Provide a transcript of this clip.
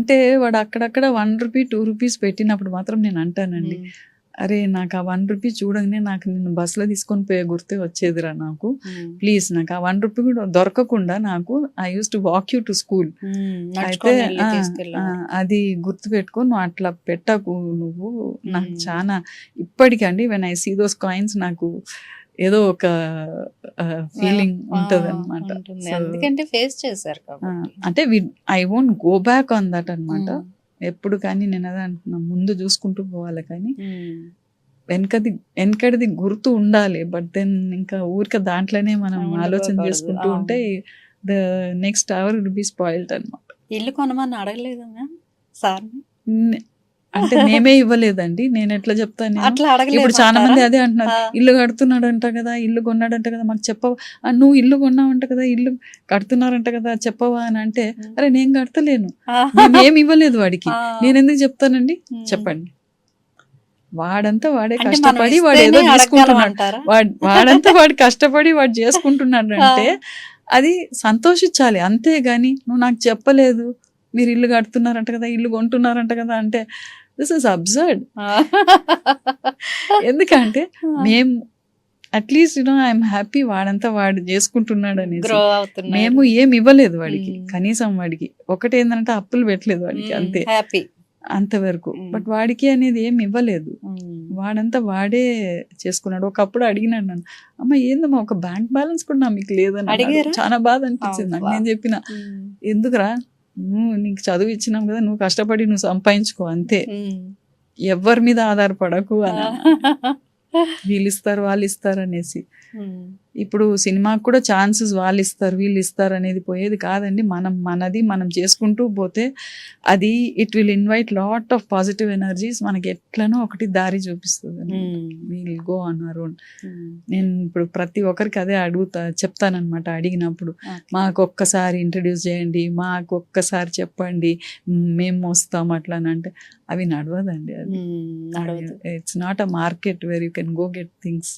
అంటే వాడు అక్కడక్కడ 1 రూపీ 2 రూపీస్ పెట్టినప్పుడు మాత్రం నేను అంటానండి, అరే నాకు ఆ 1 రూపీ చూడంగానే నాకు నిన్ను బస్సులో తీసుకొని పోయే గుర్తే వచ్చేదిరా నాకు, ప్లీజ్ నాకు ఆ 1 రూపీ కూడా దొరకకుండా నాకు I use to walk you to school, అయితే అది గుర్తు పెట్టుకో, నువ్వు అట్లా పెట్టకు నువ్వు, నాకు చాలా ఇప్పటికండి when I see those coins నాకు ఏదో ఒక ఫీలింగ్ ఉంటది అనమాట. ఎందుకంటే ఫేస్ చేశారు అంటే I won't go back on that అనమాట ఎప్పుడు. కానీ నేను అదే అంటున్నా, ముందు చూసుకుంటూ పోవాలి కానీ వెనకడిది గుర్తు ఉండాలి. బట్ దెన్ ఇంకా ఊరికే దాంట్లోనే మనం ఆలోచన చేసుకుంటూ ఉంటే the next hour will be spoiled అనమాట. ఇల్లు కొనమని అడగలేదు మ్యామ్ సార్? అంటే మేమే ఇవ్వలేదండి, నేను ఎట్లా చెప్తాను. అట్లా ఇప్పుడు చాలా మంది అదే అంటున్నారు, ఇల్లు కడుతున్నాడంట కదా, ఇల్లు కొన్నాడంట కదా, మాకు చెప్పవా, నువ్వు ఇల్లు కొన్నావంట కదా, ఇల్లు కడుతున్నారంట కదా, చెప్పవా అని అంటే, అరే నేను కడతలేను, ఏమి ఇవ్వలేదు వాడికి, నేను ఎందుకు చెప్తానండి చెప్పండి. వాడంతా వాడే కష్టపడి వాడు ఏదో తీసుకుంటున్నాడు, వాడంతా వాడు కష్టపడి వాడు చేసుకుంటున్నాడు అంటే అది సంతోషించాలి, అంతేగాని నువ్వు నాకు చెప్పలేదు, మీరు ఇల్లు కడుతున్నారంట కదా, ఇల్లు కొంటున్నారంట కదా అంటే దిస్ ఇస్ అబ్సర్డ్. ఎందుకంటే మేము అట్లీస్ట్ ఐఎమ్ హ్యాపీ వాడంతా వాడు చేసుకుంటున్నాడు అనేసి, మేము ఏమి ఇవ్వలేదు వాడికి, కనీసం వాడికి ఒకటి ఏంటంటే అప్పులు పెట్టలేదు వాడికి, అంతే అంతవరకు. బట్ వాడికి అనేది ఏమి ఇవ్వలేదు, వాడంతా వాడే చేసుకున్నాడు. ఒకప్పుడు అడిగినాడు నన్ను, అమ్మ ఏందమ్మా ఒక బ్యాంక్ బ్యాలెన్స్ కూడా మీకు లేదని అడిగారు, చాలా బాధ అనిపించింది నాకు. నేను చెప్పిన, ఎందుకురా, నువ్వు నీకు చదువు ఇచ్చినాం కదా, నువ్వు కష్టపడి నువ్వు సంపాదించుకో అంతే, ఎవరి మీద ఆధారపడకు అని. వీళ్ళు ఇస్తారు వాళ్ళు ఇస్తారు అనేసి, ఇప్పుడు సినిమాకు కూడా ఛాన్సెస్ వాళ్ళు ఇస్తారు వీళ్ళు ఇస్తారు అనేది పోయేది కాదండి. మనది మనం చేసుకుంటూ పోతే అది it will invite lot of positive energies, మనకి ఎట్లనో ఒకటి దారి చూపిస్తుంది. Will go on our own. నేను ఇప్పుడు ప్రతి ఒక్కరికి అదే చెప్తానన్నమాట, అడిగినప్పుడు మాకు ఒక్కసారి ఇంట్రడ్యూస్ చేయండి, మాకు ఒక్కసారి చెప్పండి, మేము వస్తాం అట్లా అంటే అవి నడవదండి. అది it's not a market where you can go get things.